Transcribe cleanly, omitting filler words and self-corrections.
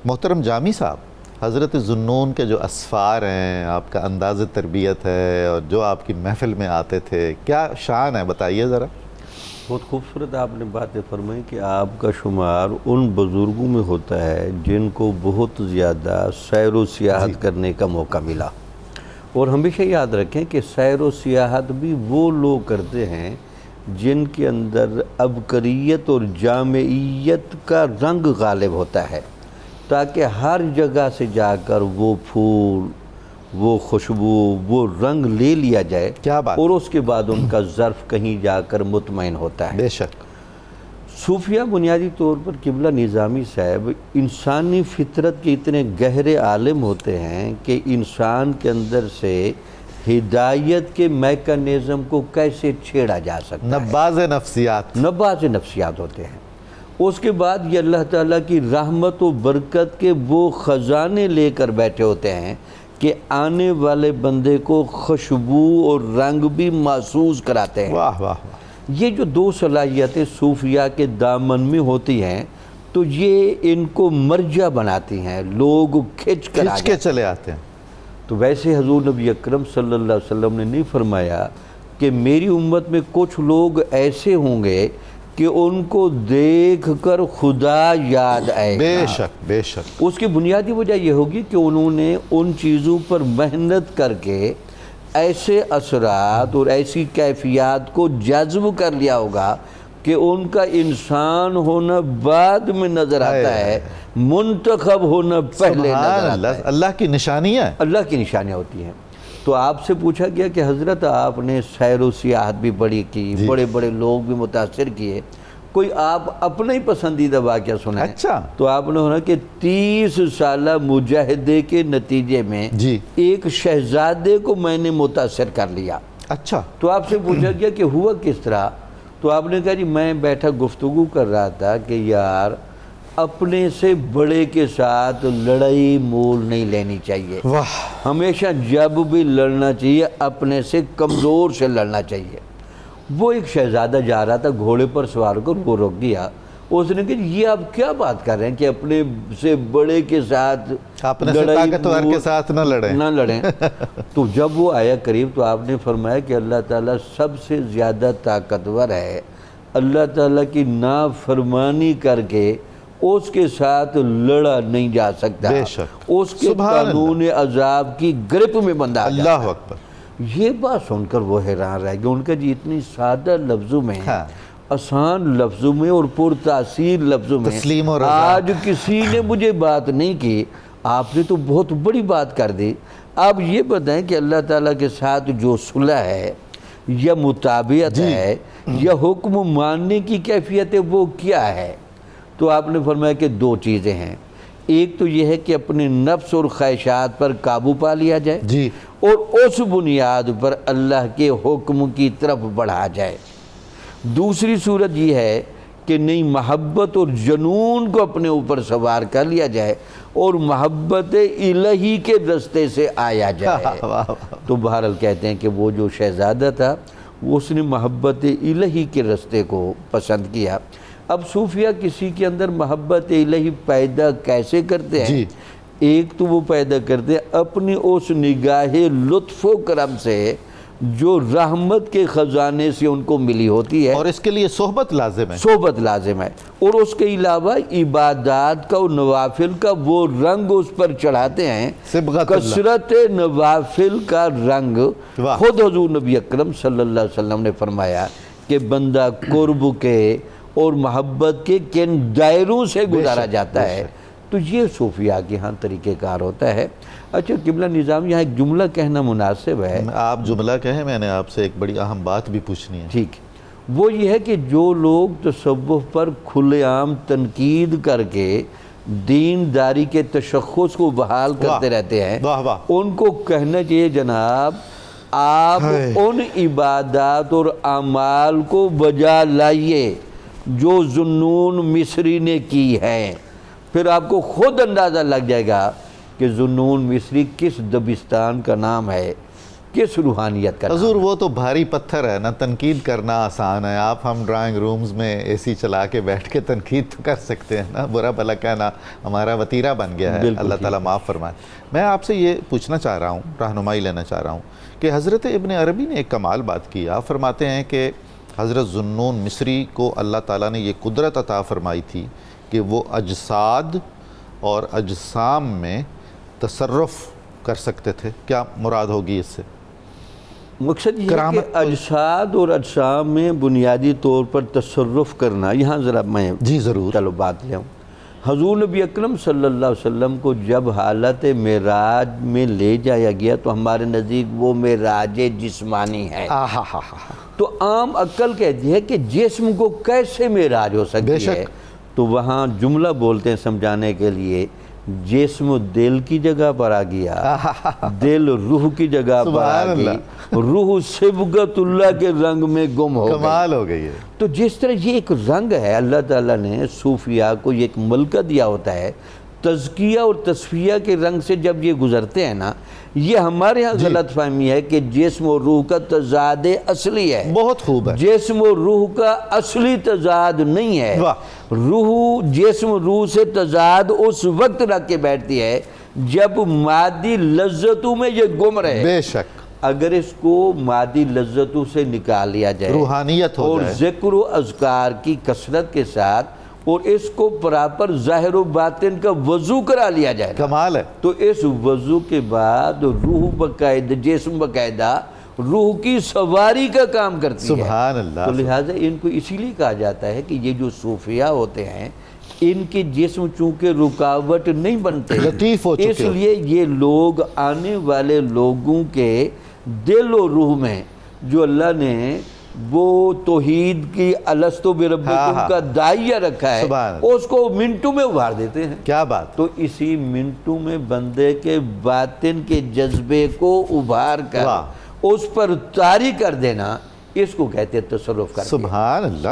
محترم جامی صاحب، حضرت ذوالنون کے جو اسفار ہیں، آپ کا انداز تربیت ہے اور جو آپ کی محفل میں آتے تھے، کیا شان ہے بتائیے ذرا۔ بہت خوبصورت آپ نے باتیں فرمائی کہ آپ کا شمار ان بزرگوں میں ہوتا ہے جن کو بہت زیادہ سیر و سیاحت کرنے کا موقع ملا، اور ہمیشہ یاد رکھیں کہ سیر و سیاحت بھی وہ لوگ کرتے ہیں جن کے اندر عبقریت اور جامعیت کا رنگ غالب ہوتا ہے، تاکہ ہر جگہ سے جا کر وہ پھول، وہ خوشبو، وہ رنگ لے لیا جائے، کیا بات، اور اس کے بعد ان کا ظرف کہیں جا کر مطمئن ہوتا ہے۔ بے شک۔ صوفیہ بنیادی طور پر قبلہ نظامی صاحب انسانی فطرت کے اتنے گہرے عالم ہوتے ہیں کہ انسان کے اندر سے ہدایت کے میکانزم کو کیسے چھیڑا جا سکتا ہے، نباز نفسیات، نباز نفسیات ہوتے ہیں۔ اس کے بعد یہ اللہ تعالیٰ کی رحمت و برکت کے وہ خزانے لے کر بیٹھے ہوتے ہیں کہ آنے والے بندے کو خوشبو اور رنگ بھی محسوس کراتے ہیں۔ واہ واہ، یہ جو دو صلاحیتیں صوفیہ کے دامن میں ہوتی ہیں تو یہ ان کو مرجع بناتی ہیں، لوگ کھچ کے چلے آتے ہیں۔ تو ویسے حضور نبی اکرم صلی اللہ علیہ وسلم نے نہیں فرمایا کہ میری امت میں کچھ لوگ ایسے ہوں گے کہ ان کو دیکھ کر خدا یاد آئے گا؟ بے شک بے شک۔ اس کی بنیادی وجہ یہ ہوگی کہ انہوں نے ان چیزوں پر محنت کر کے ایسے اثرات اور ایسی کیفیات کو جذب کر لیا ہوگا کہ ان کا انسان ہونا بعد میں نظر آتا ہے، منتخب ہونا پہلے نظر آتا ہے۔ اللہ کی نشانیاں ہیں، اللہ کی نشانیاں ہوتی ہیں۔ تو آپ سے پوچھا گیا کہ حضرت آپ نے سیر و سیاحت بھی بڑی کی، بڑے بڑے لوگ بھی متاثر کیے، کوئی آپ اپنا ہی پسندیدہ واقعہ سنائیں۔ اچھا، تو آپ نے ہونا کہ 30 سالہ مجاہدے کے نتیجے میں ایک شہزادے کو میں نے متاثر کر لیا۔ اچھا، تو آپ سے پوچھا گیا کہ ہوا کس طرح؟ تو آپ نے کہا جی میں بیٹھا گفتگو کر رہا تھا کہ یار اپنے سے بڑے کے ساتھ لڑائی مول نہیں لینی چاہیے، ہمیشہ جب بھی لڑنا چاہیے اپنے سے کمزور سے لڑنا چاہیے۔ وہ ایک شہزادہ جا رہا تھا گھوڑے پر سوار کر، وہ رک گیا، اس نے کہا یہ آپ کیا بات کر رہے ہیں کہ اپنے سے بڑے کے ساتھ اپنے سے طاقتور کے ساتھ نہ لڑیں۔ تو جب وہ آیا قریب تو آپ نے فرمایا کہ اللہ تعالیٰ سب سے زیادہ طاقتور ہے، اللہ تعالیٰ کی نافرمانی کر کے اس کے ساتھ لڑا نہیں جا سکتا، بے شک، اس کے قانون عذاب کی گرپ میں بندہ آ جاتا ہے۔ اللہ اکبر۔ یہ بات سن کر وہ حیران رہ گیا، ان کا جی اتنی سادہ لفظوں میں، آسان لفظوں میں اور پر تاثیر لفظوں میں تسلیم اور آج کسی نے مجھے بات نہیں کی، آپ نے تو بہت بڑی بات کر دی۔ اب یہ بتائیں کہ اللہ تعالیٰ کے ساتھ جو صلح ہے یا مطابعت ہے یا حکم ماننے کی کیفیت ہے وہ کیا ہے؟ تو آپ نے فرمایا کہ دو چیزیں ہیں، ایک تو یہ ہے کہ اپنے نفس اور خواہشات پر قابو پا لیا جائے اور اس بنیاد پر اللہ کے حکم کی طرف بڑھا جائے۔ دوسری صورت یہ ہے کہ نئی محبت اور جنون کو اپنے اوپر سوار کر لیا جائے اور محبت الہی کے رستے سے آیا جائے۔ تو بہرحال کہتے ہیں کہ وہ جو شہزادہ تھا اس نے محبت الہی کے رستے کو پسند کیا۔ اب صوفیہ کسی کے اندر محبت الہی پیدا کیسے کرتے ہیں؟ ایک تو وہ پیدا کرتے ہیں اپنی اس نگاہ لطف و کرم سے جو رحمت کے خزانے سے ان کو ملی ہوتی ہے، اور اس کے لیے صحبت لازم ہے، صحبت لازم ہے، اور اس کے علاوہ عبادات کا اور نوافل کا وہ رنگ اس پر چڑھاتے ہیں، کثرت نوافل کا رنگ۔ خود حضور نبی اکرم صلی اللہ علیہ وسلم نے فرمایا کہ بندہ قرب کے اور محبت کے کن دائروں سے گزارا جاتا ہے۔ تو یہ صوفیہ کے ہاں طریقہ کار ہوتا ہے۔ اچھا قبلہ نظام، یہاں ایک جملہ کہنا مناسب ہے۔ آپ جملہ کہیں، میں نے آپ سے ایک بڑی اہم بات بھی پوچھنی ہے۔ ٹھیک، وہ یہ ہے کہ جو لوگ تصوف پر کھلے عام تنقید کر کے دینداری کے تشخص کو بحال کرتے رہتے ہیں، ان کو کہنا چاہیے جناب آپ ان عبادات اور اعمال کو بجا لائیے جو ذوالنون مصری نے کی ہے، پھر آپ کو خود اندازہ لگ جائے گا کہ ذوالنون مصری کس دبستان کا نام ہے، کس روحانیت کا حضور وہ تو بھاری پتھر ہے نا، تنقید کرنا آسان ہے، آپ ہم ڈرائنگ رومز میں اے سی چلا کے بیٹھ کے تنقید تو کر سکتے ہیں نا، برا بھلا کہنا ہمارا وتیرہ بن گیا ہے، بالکل اللہ تعالیٰ معاف فرمائے۔ میں آپ سے یہ پوچھنا چاہ رہا ہوں، رہنمائی لینا چاہ رہا ہوں کہ حضرت ابن عربی نے ایک کمال بات کی، آپ فرماتے ہیں کہ حضرت ذوالنون مصری کو اللہ تعالیٰ نے یہ قدرت عطا فرمائی تھی کہ وہ اجساد اور اجسام میں تصرف کر سکتے تھے۔ کیا مراد ہوگی اس سے؟ مقصد یہ ہے کہ اجساد اور اجسام میں بنیادی طور پر تصرف کرنا، یہاں ذرا میں جی ضرور، چلو بات لے آؤں۔ حضور نبی اکرم صلی اللہ علیہ وسلم کو جب حالت معراج میں لے جایا گیا تو ہمارے نزدیک وہ معراج جسمانی ہے۔ تو عام عقل کہتی ہے کہ جسم کو کیسے معراج ہو سکتی ہے؟ تو وہاں جملہ بولتے ہیں سمجھانے کے لیے، جسم دل کی جگہ پر آ گیا، دل روح کی جگہ پر آ گئی، روح صبغت اللہ کے رنگ میں گم ہو گئی۔ کمال ہو گئی ہے۔ تو جس طرح یہ ایک رنگ ہے، اللہ تعالیٰ نے صوفیاء کو یہ ایک ملکہ دیا ہوتا ہے، تزکیہ اور تصفیہ کے رنگ سے جب یہ گزرتے ہیں نا، یہ ہمارے ہاں غلط فہمی ہے کہ جسم و روح کا تضاد اصلی ہے۔ بہت خوب ہے۔ جسم و روح کا اصلی تضاد نہیں ہے۔ روح جسم روح سے تضاد اس وقت رکھ کے بیٹھتی ہے جب مادی لذتوں میں یہ گم رہے۔ بے شک۔ اگر اس کو مادی لذتوں سے نکال لیا جائے، روحانیت ہو اور جائے، ذکر و اذکار کی کثرت کے ساتھ، اور اس کو پراپر ظاہر و باطن کا وضو کرا لیا جائے، کمال ہے۔ تو اس وضو کے بعد روح باقاعدہ، جسم باقاعدہ روح کی سواری کا کام کرتی ہے۔ سبحان اللہ۔ تو لہٰذا ان کو اسی لیے کہا جاتا ہے کہ یہ جو صوفیاء ہوتے ہیں، ان کے جسم چونکہ رکاوٹ نہیں بنتے، لطیف ہو چکے، اس لیے یہ لوگ آنے والے لوگوں کے دل و روح میں جو اللہ نے وہ توحید کی الستو بربکم کا داعیہ رکھا ہے، اس کو منٹوں میں ابھار دیتے ہیں۔ کیا بات! تو اسی منٹوں میں بندے کے باطن کے جذبے کو ابھار کر اس پر طاری کر دینا، اس کو کہتے ہیں تصرف کرنا۔ سبحان اللہ۔